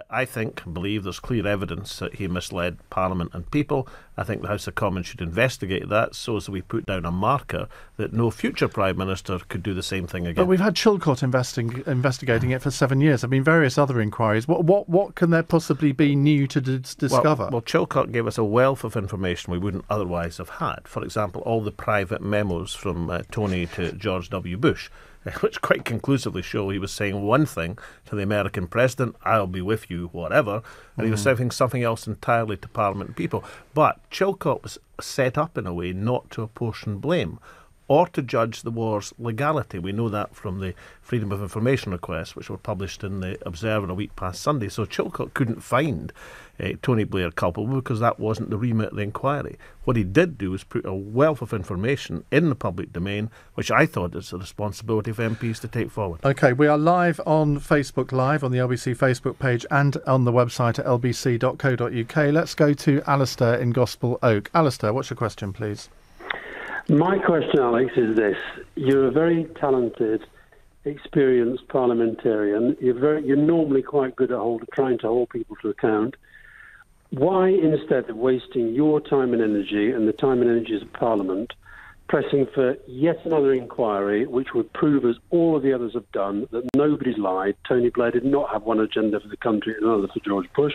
I believe there's clear evidence that he misled Parliament and people. I think the House of Commons should investigate that so as we put down a marker that no future Prime Minister could do the same thing again. But we've had Chilcot investigating it for 7 years. I mean, various other inquiries. What can there possibly be new to discover? Well, Chilcot gave us a wealth of information we wouldn't otherwise have had. For example, all the private memos from Tony to George W. Bush, which quite conclusively show he was saying one thing to the American president, I'll be with you, whatever, and he was saying something else entirely to Parliament and people. But Chilcot was set up in a way not to apportion blame or to judge the war's legality. We know that from the Freedom of Information requests, which were published in the Observer a week past Sunday. So Chilcot couldn't find Tony Blair culpable because that wasn't the remit of the inquiry. What he did do was put a wealth of information in the public domain, which I thought is a responsibility for MPs to take forward. OK, we are live on Facebook Live, on the LBC Facebook page and on the website at lbc.co.uk. Let's go to Alistair in Gospel Oak. Alistair, what's your question, please? My question, Alex, is this. You're a very talented, experienced parliamentarian. You're normally quite good at trying to hold people to account. Why, instead of wasting your time and energy and the time and energies of Parliament, pressing for yet another inquiry which would prove, as all of the others have done, that nobody's lied? Tony Blair did not have one agenda for the country and another for George Bush.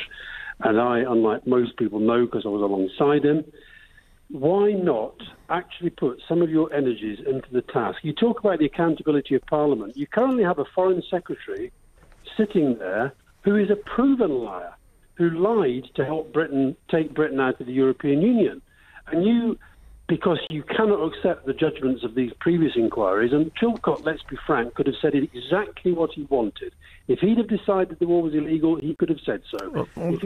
And I, unlike most people, know because I was alongside him. Why not actually put some of your energies into the task? You talk about the accountability of Parliament. You currently have a Foreign Secretary sitting there who is a proven liar, who lied to help take Britain out of the European Union. And you, because you cannot accept the judgments of these previous inquiries, and Chilcot, let's be frank, could have said exactly what he wanted. If he'd have decided the war was illegal, he could have said so. If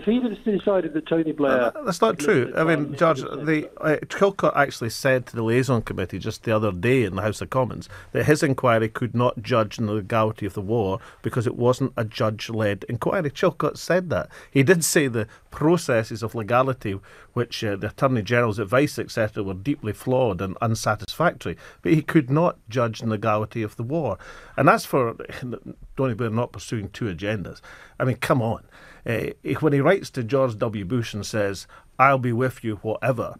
he'd have decided that Tony Blair... That's not true. I mean, George, Chilcot actually said to the Liaison Committee just the other day in the House of Commons that his inquiry could not judge the legality of the war because it wasn't a judge-led inquiry. Chilcot said that. He did say the processes of legality, which the Attorney General's advice, etc., were deeply flawed and unsatisfactory, but he could not judge the legality of the war. And as for Tony Blair not pursuing two agendas, I mean, come on. When he writes to George W. Bush and says, I'll be with you, whatever,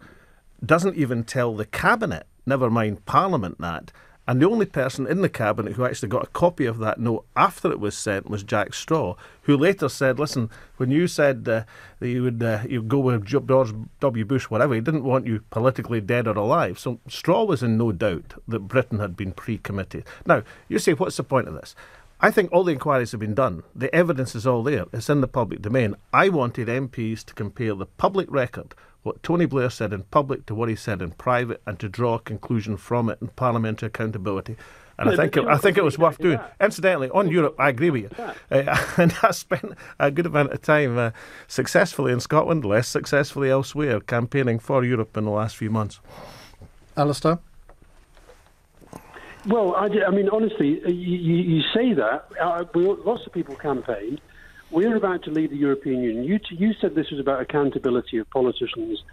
doesn't even tell the Cabinet, never mind Parliament, that. And the only person in the Cabinet who actually got a copy of that note after it was sent was Jack Straw, who later said, listen, when you said that you'd go with George W. Bush, whatever, he didn't want you politically dead or alive. So Straw was in no doubt that Britain had been pre-committed. Now, you say, what's the point of this? I think all the inquiries have been done. The evidence is all there. It's in the public domain. I wanted MPs to compare the public record, what Tony Blair said in public to what he said in private, and to draw a conclusion from it in parliamentary accountability. And I think it was worth doing. Incidentally, on Europe, I agree with you. And I spent a good amount of time successfully in Scotland, less successfully elsewhere, campaigning for Europe in the last few months. Alistair? Well, I mean, honestly, you say that. Lots of people campaigned. We're about to leave the European Union. You said this was about accountability of politicians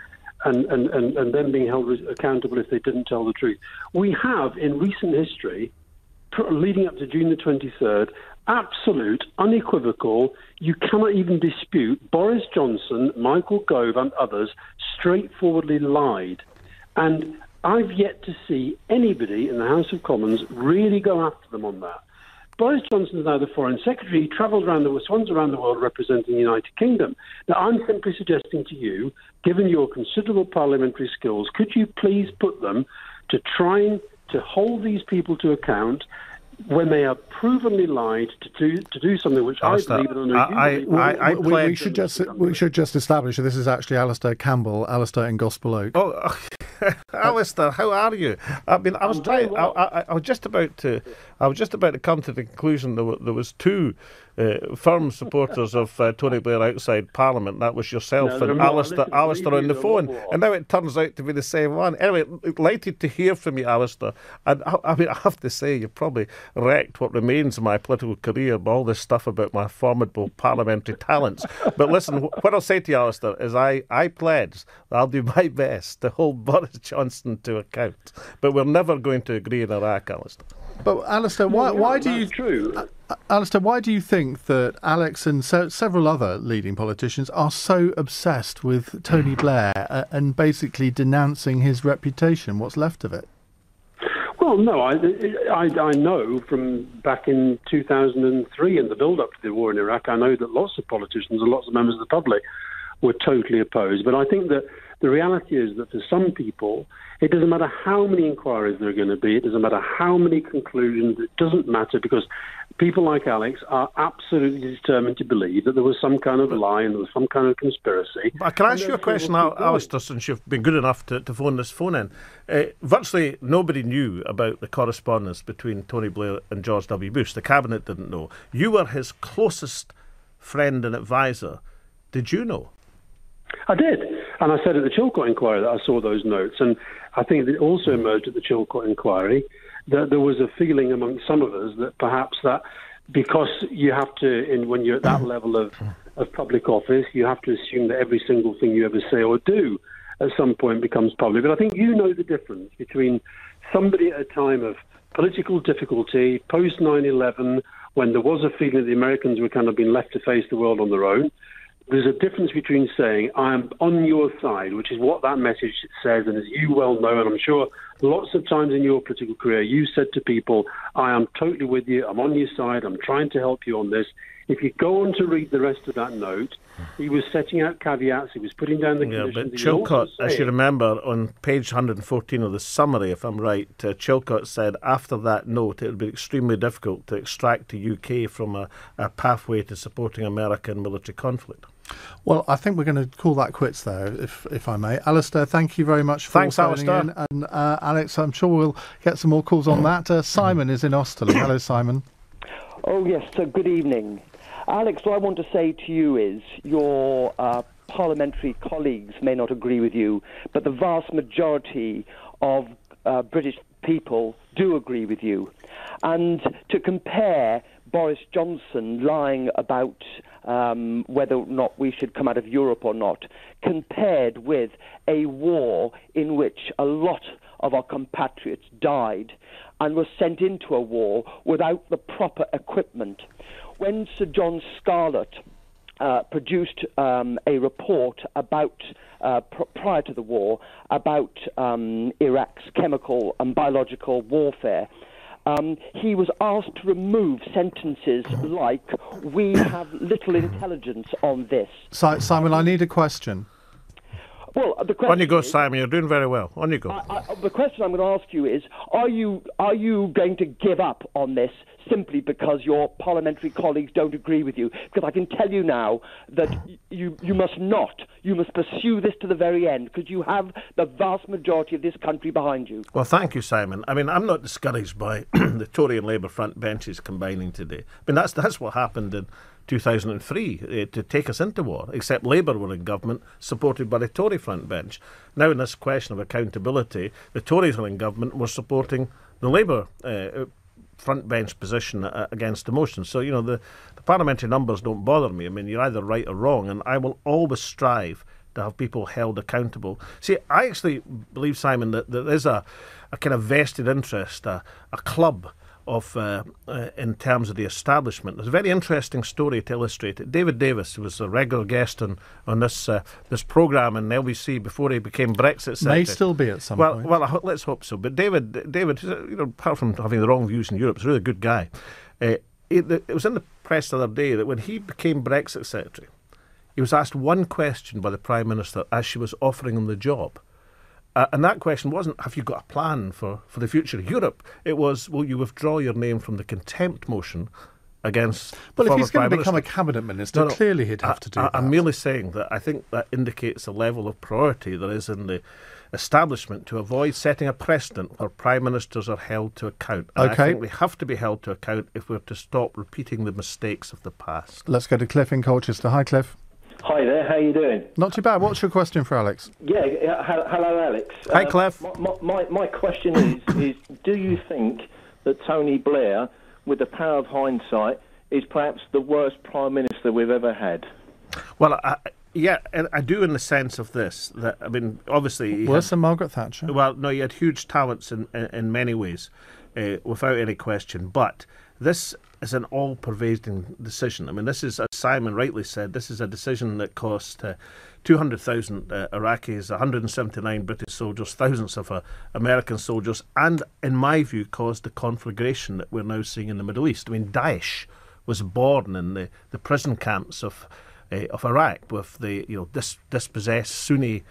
and them being held accountable if they didn't tell the truth. We have, in recent history, leading up to June the 23rd, absolute, unequivocal, you cannot even dispute, Boris Johnson, Michael Gove and others straightforwardly lied. And I've yet to see anybody in the House of Commons really go after them on that. Boris Johnson is now the Foreign Secretary. He travels around swans around the world representing the United Kingdom. Now, I'm simply suggesting to you, given your considerable parliamentary skills, could you please put them to trying to hold these people to account when they are provenly lied to do something which Alistair, I believe we should just establish that this is actually Alistair Campbell, Alistair in Gospel Oak. Oh, Alistair, how are you? I mean, I was just about to come to the conclusion there was two firm supporters of Tony Blair outside Parliament. That was yourself and Alistair on the phone, and now it turns out to be the same one. Anyway, delighted to hear from you, Alistair. And I mean, I have to say, you probably wrecked what remains of my political career by all this stuff about my formidable parliamentary talents. But listen, what I'll say to you, Alistair, is I pledge that I'll do my best to hold Boris Johnson to account. But we're never going to agree in Iraq, Alistair. But Alistair, why do you... True. Alistair, why do you think that Alex and several other leading politicians are so obsessed with Tony Blair and basically denouncing his reputation, what's left of it? Well, no, I know from back in 2003 and the build-up to the war in Iraq, I know that lots of politicians and lots of members of the public were totally opposed. But I think that the reality is that for some people, it doesn't matter how many inquiries there are going to be, it doesn't matter how many conclusions, it doesn't matter, because people like Alex are absolutely determined to believe that there was some kind of lie and there was some kind of conspiracy. But can I ask you a question, Alistair, since you've been good enough to phone this phone in? Virtually nobody knew about the correspondence between Tony Blair and George W. Bush. The Cabinet didn't know. You were his closest friend and advisor. Did you know? I did. And I said at the Chilcot inquiry that I saw those notes. And I think it also emerged at the Chilcot inquiry that there was a feeling among some of us that perhaps that because you have to, when you're at that level of public office, you have to assume that every single thing you ever say or do at some point becomes public. But I think you know the difference between somebody at a time of political difficulty, post 9/11, when there was a feeling that the Americans were kind of being left to face the world on their own. There's a difference between saying, I am on your side, which is what that message says, and as you well know, and I'm sure lots of times in your political career, you said to people, I am totally with you, I'm on your side, I'm trying to help you on this. If you go on to read the rest of that note, he was setting out caveats, he was putting down the conditions. Yeah, but Chilcot, as you remember, on page 114 of the summary, if I'm right, Chilcot said after that note it would be extremely difficult to extract the UK from a pathway to supporting America in military conflict. Well, I think we're going to call that quits there, if I may. Alistair, thank you very much for phoning in. And Alex, I'm sure we'll get some more calls on that. Simon is in Osterley. Hello, Simon. Oh, yes, so good evening. Alex, what I want to say to you is your parliamentary colleagues may not agree with you, but the vast majority of British people do agree with you. And to compare Boris Johnson lying about whether or not we should come out of Europe or not, compared with a war in which a lot of our compatriots died and were sent into a war without the proper equipment. When Sir John Scarlett produced a report about prior to the war about Iraq's chemical and biological warfare, he was asked to remove sentences like, we have little intelligence on this. Simon, I need a question. Well, the question on you go, Simon. You're doing very well. On you go. The question I'm going to ask you is, are you going to give up on this simply because your parliamentary colleagues don't agree with you? Because I can tell you now that you must not. You must pursue this to the very end, because you have the vast majority of this country behind you. Well, thank you, Simon. I mean, I'm not discouraged by the Tory and Labour front benches combining today. I mean, that's what happened in 2003 to take us into war, except Labour were in government, supported by the Tory front bench. Now, in this question of accountability, the Tories were in government, were supporting the Labour front bench position against the motion. So, you know, the parliamentary numbers don't bother me. I mean, you're either right or wrong, and I will always strive to have people held accountable. See, I actually believe, Simon, that there is a kind of vested interest, a club of in terms of the establishment. There's a very interesting story to illustrate it. David Davis, who was a regular guest on this programme in LBC before he became Brexit Secretary. May still be at some point. Well, let's hope so. But David, you know, apart from having the wrong views in Europe, is a really good guy. It was in the press the other day that when he became Brexit Secretary, he was asked one question by the Prime Minister as she was offering him the job. And that question wasn't, have you got a plan for the future of Europe? It was, will you withdraw your name from the contempt motion against Well, if he's going to become a cabinet minister, clearly he'd have to do that. I'm merely saying that I think that indicates a level of priority there is in the establishment to avoid setting a precedent where prime ministers are held to account. And I think they have to be held to account if we're to stop repeating the mistakes of the past. Let's go to Cliff in Colchester. Hi, Cliff. Hi there, how are you doing? Not too bad. What's your question for Alex? Yeah, hello Alex. Hi Cliff. My question is do you think that Tony Blair, with the power of hindsight, is perhaps the worst Prime Minister we've ever had? Well, yeah, I do in the sense of this. That, I mean, obviously... Worse than Margaret Thatcher? Well, no, he had huge talents in many ways. without any question. But this is an all-pervading decision. I mean, this is, as Simon rightly said, this is a decision that cost 200,000 Iraqis, 179 British soldiers, thousands of American soldiers, and, in my view, caused the conflagration that we're now seeing in the Middle East. I mean, Daesh was born in the prison camps of Iraq, with the dispossessed Sunni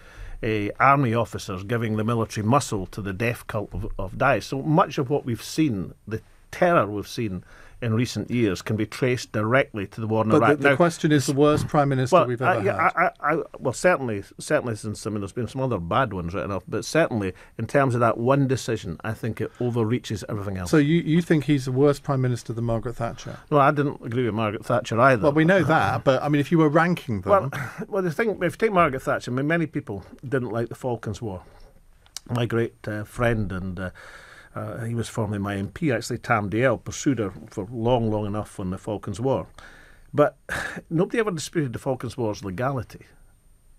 army officers giving the military muscle to the death cult of Daesh. So much of what we've seen, the terror we've seen in recent years, can be traced directly to the war in Iraq. But the question is the worst Prime Minister we've ever had. Well, certainly since, I mean, there's been some other bad ones written off, but certainly in terms of that one decision, I think it overreaches everything else. So you think he's the worst Prime Minister than Margaret Thatcher? Well, I didn't agree with Margaret Thatcher either. Well, we know that, but I mean, if you were ranking them... Well, the thing, if you take Margaret Thatcher, I mean, many people didn't like the Falklands War. My great friend and... he was formerly my MP, actually, Tam Dale, pursued her for long enough on the Falklands War. But nobody ever disputed the Falklands War's legality.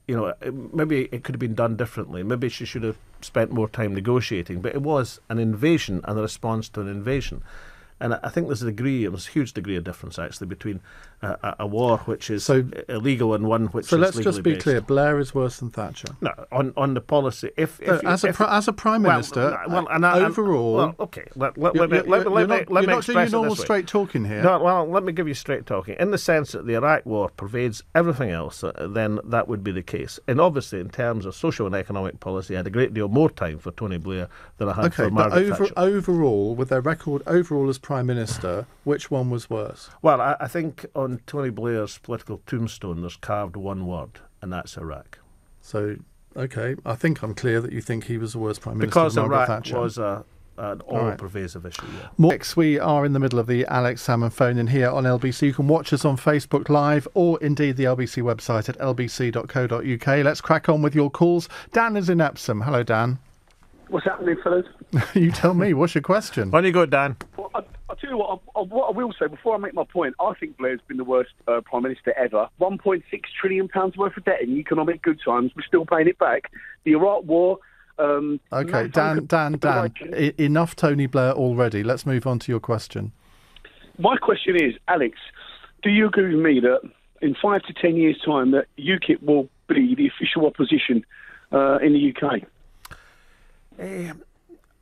Maybe it could have been done differently. Maybe she should have spent more time negotiating. But it was an invasion and a response to an invasion. And I think there's a huge degree of difference, actually, between a war which is illegal and one which is legally based. So let's just be clear, Blair is worse than Thatcher. No, on the policy. As a Prime Minister, overall... Well, okay, let me you're not doing your express normal it this way. straight talking here. No, well, let me give you straight talking. In the sense that the Iraq war pervades everything else, then that would be the case. And obviously, in terms of social and economic policy, I had a great deal more time for Tony Blair than I had for Margaret Thatcher. Overall, with their record overall as Prime Minister, which one was worse? Well, I think on Tony Blair's political tombstone there's carved one word, and that's Iraq. So, okay, I think I'm clear that you think he was the worst Prime Minister because than Margaret Iraq Thatcher. Was an all-pervasive issue. Yeah. Next, we are in the middle of the Alex Salmond phone-in here on LBC. You can watch us on Facebook Live or indeed the LBC website at lbc.co.uk. Let's crack on with your calls. Dan is in Epsom. Hello, Dan. What's happening, fellas? You tell me. What's your question? On you go, Dan. Well, I'll tell you what I will say before I make my point. I think Blair's been the worst Prime Minister ever. £1.6 trillion worth of debt in economic good times. We're still paying it back. The Iraq War... okay, Dan, enough Tony Blair already. Let's move on to your question. My question is, Alex, do you agree with me that in 5 to 10 years' time that UKIP will be the official opposition in the UK?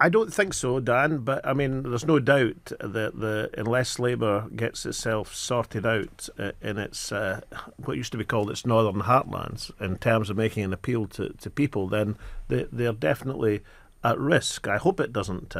I don't think so, Dan, but I mean, there's no doubt that unless Labour gets itself sorted out in its what used to be called its northern heartlands in terms of making an appeal to people, then they're definitely at risk. I hope it doesn't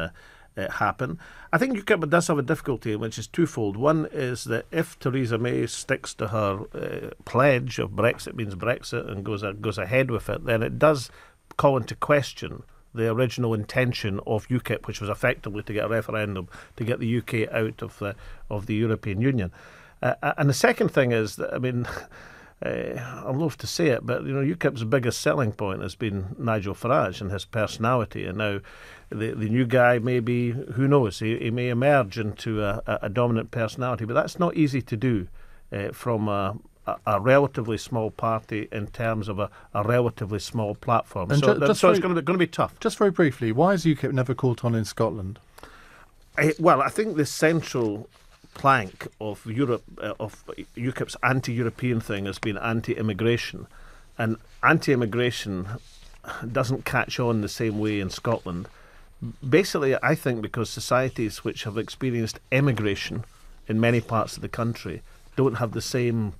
happen. I think UKIP does have a difficulty, which is twofold. One is that if Theresa May sticks to her pledge of Brexit means Brexit and goes ahead with it, then it does call into question the original intention of UKIP, which was effectively to get a referendum to get the UK out of the European Union. And the second thing is that, I mean, I'm loath to say it, but UKIP's biggest selling point has been Nigel Farage and his personality. And now the new guy may be, who knows, he may emerge into a dominant personality, but that's not easy to do from a relatively small party in terms of a relatively small platform. So it's going to be tough. Just very briefly, why is UKIP never caught on in Scotland? Well, I think the central plank of Europe, of UKIP's anti-European thing has been anti-immigration. And anti-immigration doesn't catch on the same way in Scotland. Basically, I think because societies which have experienced emigration in many parts of the country don't have the same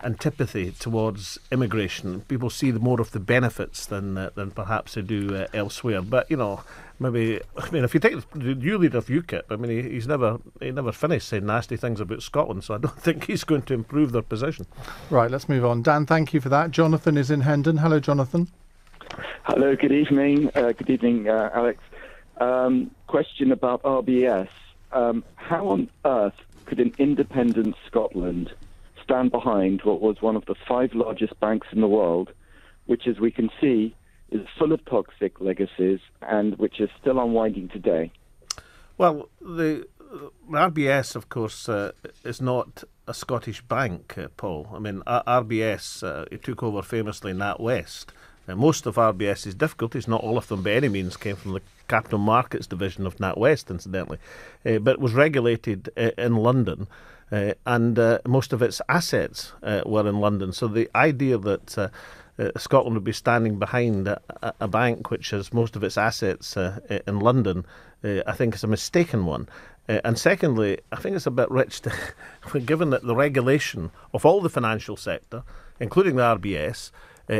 antipathy towards immigration. People see more of the benefits than perhaps they do elsewhere. But maybe if you take the new leader of UKIP, I mean he never finished saying nasty things about Scotland, so I don't think he's going to improve their position. Right, let's move on. Dan, thank you for that. Jonathan is in Hendon. Hello, Jonathan. Hello, good evening. Good evening, Alex. Question about RBS. How on earth could an independent Scotland stand behind what was one of the 5 largest banks in the world, which, as we can see, is full of toxic legacies and which is still unwinding today? Well, the RBS, of course, is not a Scottish bank, Paul. I mean, RBS, it took over famously NatWest. Most of RBS's difficulties, not all of them by any means, came from the capital markets division of NatWest, incidentally, but it was regulated in London. And most of its assets were in London. So the idea that Scotland would be standing behind a bank which has most of its assets in London, I think is a mistaken one. And secondly, I think it's a bit rich to, given that the regulation of all the financial sector, including the RBS,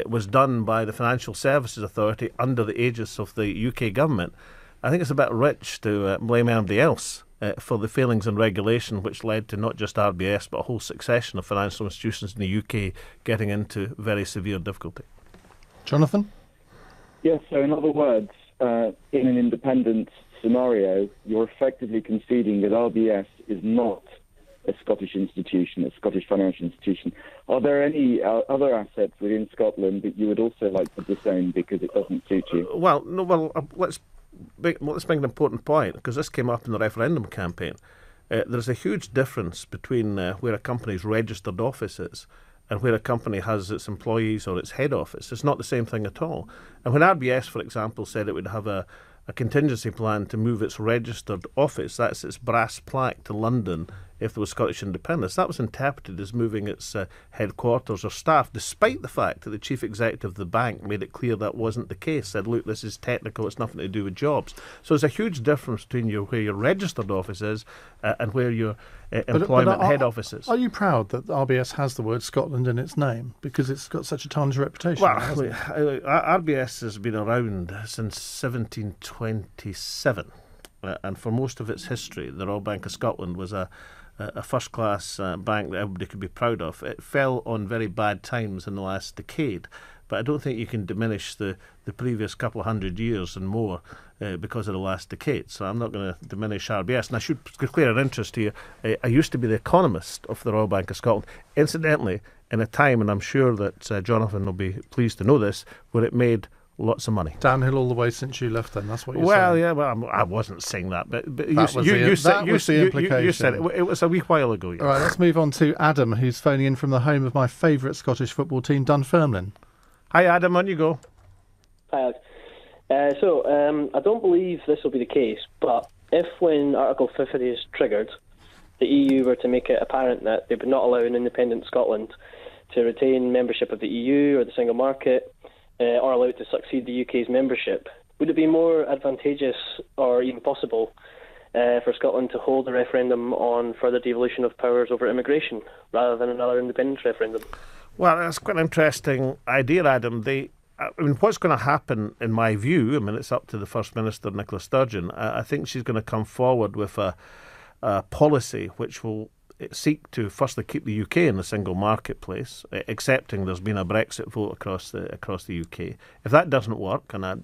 was done by the Financial Services Authority under the aegis of the UK government. I think it's a bit rich to blame anybody else for the failings in regulation which led to not just RBS but a whole succession of financial institutions in the UK getting into very severe difficulty. Jonathan? Yes, so in other words, in an independence scenario, you're effectively conceding that RBS is not a Scottish institution, a Scottish financial institution. Are there any other assets within Scotland that you would also like to disown because it doesn't suit you? Let's make an important point, because this came up in the referendum campaign. There's a huge difference between where a company's registered office is and where a company has its employees or its head office. It's not the same thing at all. And when RBS, for example, said it would have a contingency plan to move its registered office, that's its brass plaque, to London if there was Scottish independence, that was interpreted as moving its headquarters or staff, despite the fact that the chief executive of the bank made it clear that wasn't the case, said, look, this is technical, it's nothing to do with jobs. So there's a huge difference between where your registered office is and where your employment head office is. Are you proud that RBS has the word Scotland in its name? Because it's got such a tarnished reputation. Well, RBS has been around since 1727. And for most of its history, the Royal Bank of Scotland was a first-class bank that everybody could be proud of. It fell on very bad times in the last decade, but I don't think you can diminish the previous couple of hundred years and more because of the last decade. So I'm not going to diminish RBS. And I should declare an interest here. I used to be the economist of the Royal Bank of Scotland. Incidentally, in a time, and I'm sure that Jonathan will be pleased to know this, where it made lots of money. Downhill all the way since you left then, that's what you're saying. I wasn't saying that, but that was the implication. You said it. It was a wee while ago. Yes. All right, let's move on to Adam, who's phoning in from the home of my favourite Scottish football team, Dunfermline. Hi Adam, on you go. Hi Alex. I don't believe this will be the case, but if when Article 50 is triggered, the EU were to make it apparent that they would not allow an independent Scotland to retain membership of the EU or the single market, or allow it to succeed the UK's membership, would it be more advantageous or even possible for Scotland to hold a referendum on further devolution of powers over immigration rather than another independence referendum? Well, that's quite an interesting idea, Adam. What's going to happen, in my view, it's up to the First Minister, Nicola Sturgeon. I think she's going to come forward with a policy which will seek to firstly keep the UK in the single marketplace, accepting there's been a Brexit vote across the UK. If that doesn't work, and I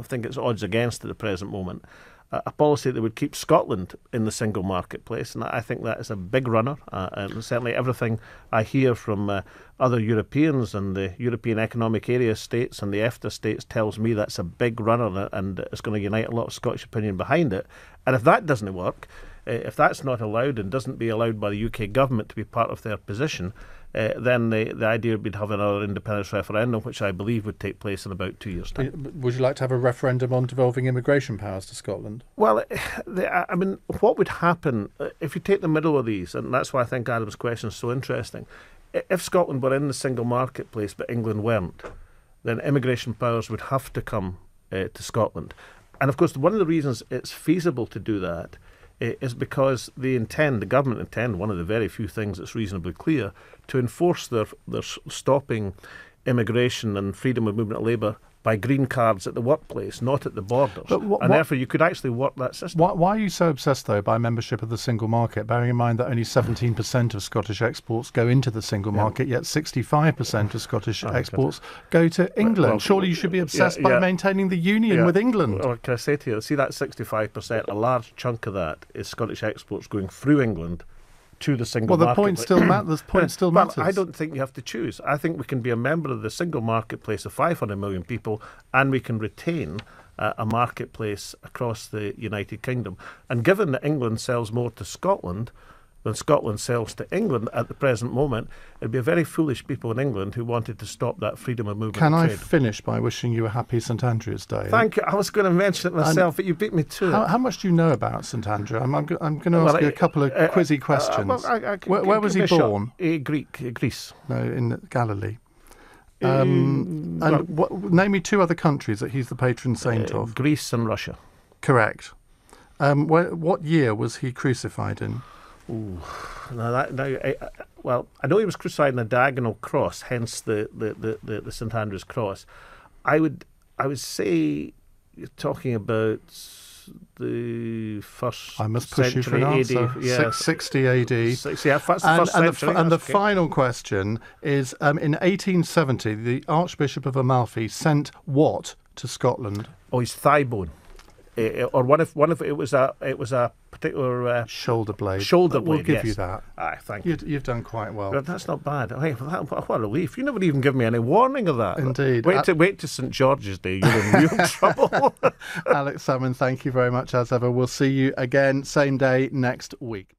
think it's odds against at the present moment, a policy that would keep Scotland in the single marketplace, and I think that is a big runner. And certainly everything I hear from other Europeans and the European Economic Area states and the EFTA states tells me that's a big runner, and it's going to unite a lot of Scottish opinion behind it. And if that doesn't work, if that's not allowed and doesn't be allowed by the UK government to be part of their position, then the idea would be to have another independence referendum, which I believe would take place in about 2 years' time. Would you like to have a referendum on devolving immigration powers to Scotland? Well, what would happen if you take the middle of these, and that's why I think Adam's question is so interesting. If Scotland were in the single marketplace but England weren't, then immigration powers would have to come to Scotland. And of course, one of the reasons it's feasible to do that is because the government intend, one of the very few things that's reasonably clear, to enforce their stopping immigration and freedom of movement of labour by green cards at the workplace, not at the borders. And therefore you could actually work that system. Why are you so obsessed, though, by membership of the single market, bearing in mind that only 17% of Scottish exports go into the single market, yet 65% of Scottish exports go to England? Well, surely you should be obsessed by maintaining the union with England. Well, can I say to you, see that 65%, a large chunk of that is Scottish exports going through England to the single market. Well, the point still matters. I don't think you have to choose. I think we can be a member of the single marketplace of 500 million people, and we can retain a marketplace across the United Kingdom. And given that England sells more to Scotland when Scotland sells to England at the present moment, it'd be a very foolish people in England who wanted to stop that freedom of movement. Can of I trade. finish by wishing you a happy St Andrew's Day? Thank you. I was going to mention it myself, but you beat me to it. How much do you know about St Andrew? I'm going to ask you a couple of quizzy questions. Where was he born? Greece. No, in Galilee. And name me 2 other countries that he's the patron saint of. Greece and Russia. Correct. What year was he crucified in? Ooh, well, I know he was crucified in a diagonal cross, hence the St Andrew's cross. I would say you're talking about the first. I must push you for an answer. 660 AD. That's the first century. And the final question is: in 1870, the Archbishop of Amalfi sent what to Scotland? Oh, his thigh bone. Or one of it was a particular shoulder blade. Shoulder blade. We'll give you that. Aye, thank you. You've done quite well. But that's not bad. Hey, what a relief! You never even give me any warning of that. Indeed. Wait to St George's Day. You're in real trouble. Alex Salmond, thank you very much as ever. We'll see you again same day next week.